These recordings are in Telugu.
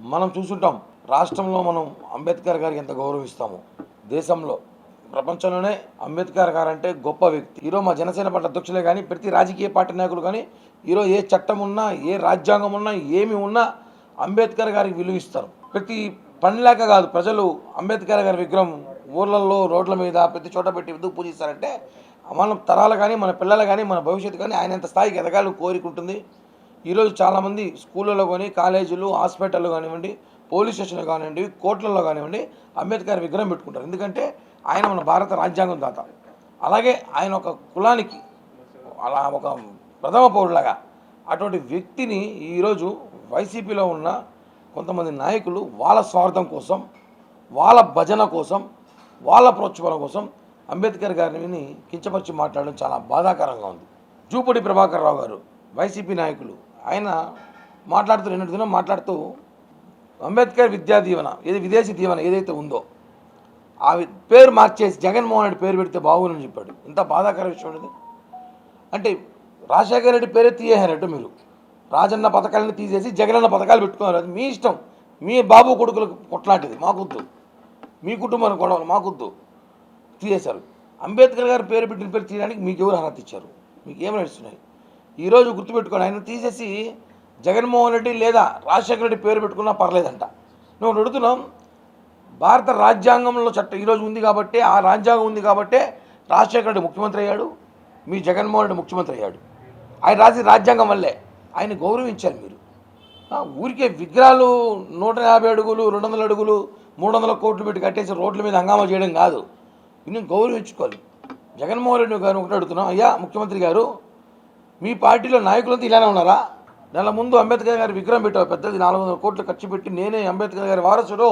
మనం చూసుంటాం రాష్ట్రంలో మనం అంబేద్కర్ గారికి ఎంత గౌరవిస్తాము. దేశంలో ప్రపంచంలోనే అంబేద్కర్ గారు అంటే గొప్ప వ్యక్తి. ఈరోజు మా జనసేన పార్టీ అధ్యక్షులే కానీ ప్రతి రాజకీయ పార్టీ నాయకులు కానీ ఈరోజు ఏ చట్టం ఉన్నా ఏ రాజ్యాంగం ఉన్నా ఏమి ఉన్నా అంబేద్కర్ గారికి విలువ ఇస్తారు. ప్రతి పనిలేక కాదు, ప్రజలు అంబేద్కర్ గారి విగ్రహం ఊర్లలో రోడ్ల మీద ప్రతి చోట పెట్టి ఎందుకు పూజిస్తారంటే మన తరాలు కానీ మన పిల్లలు కానీ మన భవిష్యత్తు కానీ ఆయన ఎంత స్థాయికి ఎదగాలని కోరికుంటుంది. ఈరోజు చాలామంది స్కూళ్ళలో కానీ కాలేజీలు హాస్పిటల్లో కానివ్వండి పోలీస్ స్టేషన్లో కానివ్వండి కోర్టులలో కానివ్వండి అంబేద్కర్ విగ్రహం పెట్టుకుంటారు. ఎందుకంటే ఆయన మన భారత రాజ్యాంగం దాత. అలాగే ఆయన ఒక కులానికి అలా ఒక ప్రథమ పౌరులాగా అటువంటి వ్యక్తిని ఈరోజు వైసీపీలో ఉన్న కొంతమంది నాయకులు వాళ్ళ స్వార్థం కోసం వాళ్ళ భజన కోసం వాళ్ళ ప్రోత్సాహం కోసం అంబేద్కర్ గారిని కించపరిచి మాట్లాడడం చాలా బాధాకరంగా ఉంది. జూపూడి ప్రభాకర్ రావు గారు వైసీపీ నాయకులు ఆయన మాట్లాడుతూ అంబేద్కర్ విద్యా దీవెన విదేశీ దీవెన ఏదైతే ఉందో ఆ పేరు మార్చేసి జగన్మోహన్ రెడ్డి పేరు పెడితే బాగుందని చెప్పాడు. ఇంత బాధాకర విషయం ఇది. అంటే రాజశేఖర రెడ్డి పేరే తీయేశారట. మీరు రాజన్న పథకాలను తీసేసి జగనన్న పథకాలు పెట్టుకున్నారు. అది మీ ఇష్టం, మీ బాబు కొడుకులకు కొట్లాంటిది, మాకొద్దు. మీ కుటుంబానికి గొడవలు మాకొద్దు, తీసేశారు. అంబేద్కర్ గారి పేరు పెట్టిన పేరు తీయడానికి మీకు ఎవరు అర్హత ఇచ్చారు? మీకు ఏమి నడుస్తున్నాయి? ఈరోజు గుర్తుపెట్టుకోండి, ఆయన తీసేసి జగన్మోహన్ రెడ్డి లేదా రాజశేఖర రెడ్డి పేరు పెట్టుకున్నా పర్లేదంట. నువ్వు అడుగుతున్నాం, భారత రాజ్యాంగంలో చట్టం ఈరోజు ఉంది కాబట్టి ఆ రాజ్యాంగం ఉంది కాబట్టే రాజశేఖర రెడ్డి ముఖ్యమంత్రి అయ్యాడు, మీ జగన్మోహన్ రెడ్డి ముఖ్యమంత్రి అయ్యాడు. ఆయన రాసి రాజ్యాంగం వల్లే ఆయన గౌరవించారు. మీరు ఊరికే విగ్రహాలు 150 అడుగులు 200 అడుగులు 300 కోట్లు పెట్టి కట్టేసి రోడ్ల మీద హంగామా చేయడం కాదు. ఇన్ని గౌరవించుకోవాలి. జగన్మోహన్ రెడ్డి గారు ఒకటి అడుగుతున్నాం, అయ్యా ముఖ్యమంత్రి గారు, మీ పార్టీలో నాయకులంతా ఇలానే ఉన్నారా? నెల ముందు అంబేద్కర్ గారి విగ్రహం పెట్టావు, పెద్దది 400 కోట్లు ఖర్చు పెట్టి నేనే అంబేద్కర్ గారి వారసుడు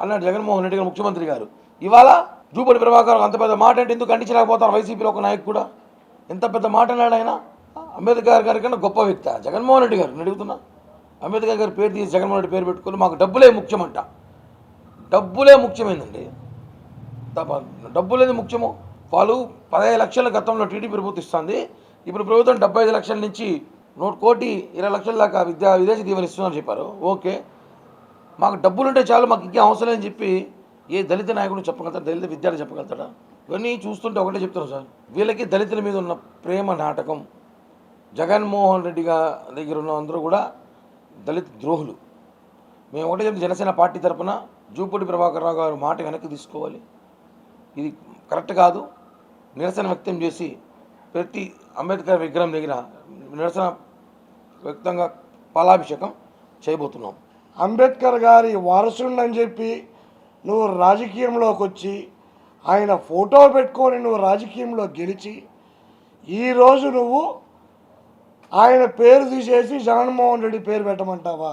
అన్నాడు జగన్మోహన్ రెడ్డి గారు ముఖ్యమంత్రి గారు. ఇవాళ జూపూడి ప్రభాకర్ అంత పెద్ద మాట అంటే ఎందుకు ఖండించలేకపోతారు? వైసీపీలో ఒక నాయకు కూడా ఎంత పెద్ద మాట అన్నాడు ఆయన. అంబేద్కర్ గారి కన్నా గొప్ప వ్యక్తి జగన్మోహన్ రెడ్డి గారు. నేను అడుగుతున్నా, అంబేద్కర్ గారి పేరు తీసి జగన్మోహన్ రెడ్డి పేరు పెట్టుకుని మాకు డబ్బులే ముఖ్యమంట. డబ్బులే ముఖ్యమైందండి. డబ్బులేది ముఖ్యము. వాళ్ళు 15 లక్షల గతంలో టీడీపీ ప్రభుత్వం ఇస్తుంది. ఇప్పుడు ప్రభుత్వం 75 లక్షల నుంచి 1,20,00,000 దాకా విదేశీ దీవెన ఇస్తున్నారని చెప్పారు. ఓకే, మాకు డబ్బులుంటే చాలు, మాకు ఇంకేం అవసరం లేదని చెప్పి ఏ దళిత నాయకుడు చెప్పగలుగుతాడు? దళిత విద్యార్థి చెప్పగలుగుతాడా? ఇవన్నీ చూస్తుంటే ఒకటే చెప్తాను సార్, వీళ్ళకి దళితుల మీద ఉన్న ప్రేమ నాటకం. జగన్మోహన్ రెడ్డి దగ్గర ఉన్న అందరూ కూడా దళిత ద్రోహులు. మేము ఒకటే చెప్తే జనసేన పార్టీ తరఫున జూపూడి ప్రభాకర్ రావు గారు మాట వెనక్కి తీసుకోవాలి. ఇది కరెక్ట్ కాదు. నిరసన వ్యక్తం చేసి ప్రతి అంబేద్కర్ విగ్రహం దగ్గర నిరసన వ్యక్తంగా పాలాభిషేకం చేయబోతున్నాం. అంబేద్కర్ గారి వారసుడని చెప్పి నువ్వు రాజకీయంలోకి వచ్చి ఆయన ఫోటో పెట్టుకొని నువ్వు రాజకీయంలో గెలిచి ఈరోజు నువ్వు ఆయన పేరు తీసేసి జగన్మోహన్ రెడ్డి పేరు పెట్టమంటావా?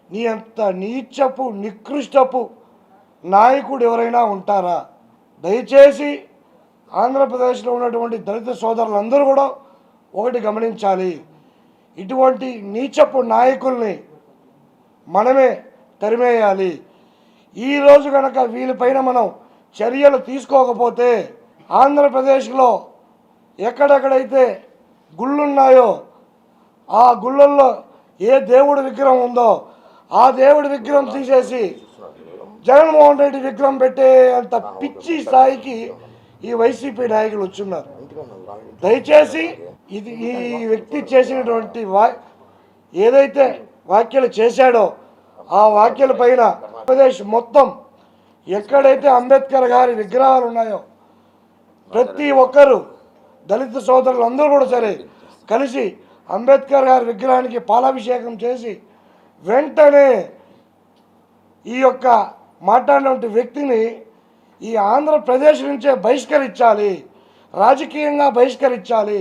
నీ అంత నీచపు నికృష్టపు నాయకుడు ఎవరైనా ఉంటారా? దయచేసి ఆంధ్రప్రదేశ్లో ఉన్నటువంటి దళిత సోదరులందరూ కూడా ఒకటి గమనించాలి, ఇటువంటి నీచపు నాయకుల్ని మనమే తరిమేయాలి. ఈరోజు కనుక వీళ్ళపైన మనం చర్యలు తీసుకోకపోతే ఆంధ్రప్రదేశ్లో ఎక్కడెక్కడైతే గుళ్ళున్నాయో ఆ గుళ్ళల్లో ఏ దేవుడి విగ్రహం ఉందో ఆ దేవుడి విగ్రహం తీసేసి జగన్మోహన్ రెడ్డి విగ్రహం పెట్టే అంత పిచ్చి స్థాయికి ఈ వైసీపీ నాయకులు వచ్చున్నారు. దయచేసి ఈ వ్యక్తి చేసినటువంటి ఏదైతే వ్యాఖ్యలు చేశాడో ఆ వ్యాఖ్యల పైన ఆంధ్రప్రదేశ్ మొత్తం ఎక్కడైతే అంబేద్కర్ గారి విగ్రహాలు ఉన్నాయో ప్రతి ఒక్కరు దళిత సోదరులు అందరూ కూడా సరే కలిసి అంబేద్కర్ గారి విగ్రహానికి పాలాభిషేకం చేసి వెంటనే ఈ యొక్క మాట్లాడినటువంటి వ్యక్తిని ఈ ఆంధ్రప్రదేశ్ నుంచే బహిష్కరించాలి, రాజకీయంగా బహిష్కరించాలి.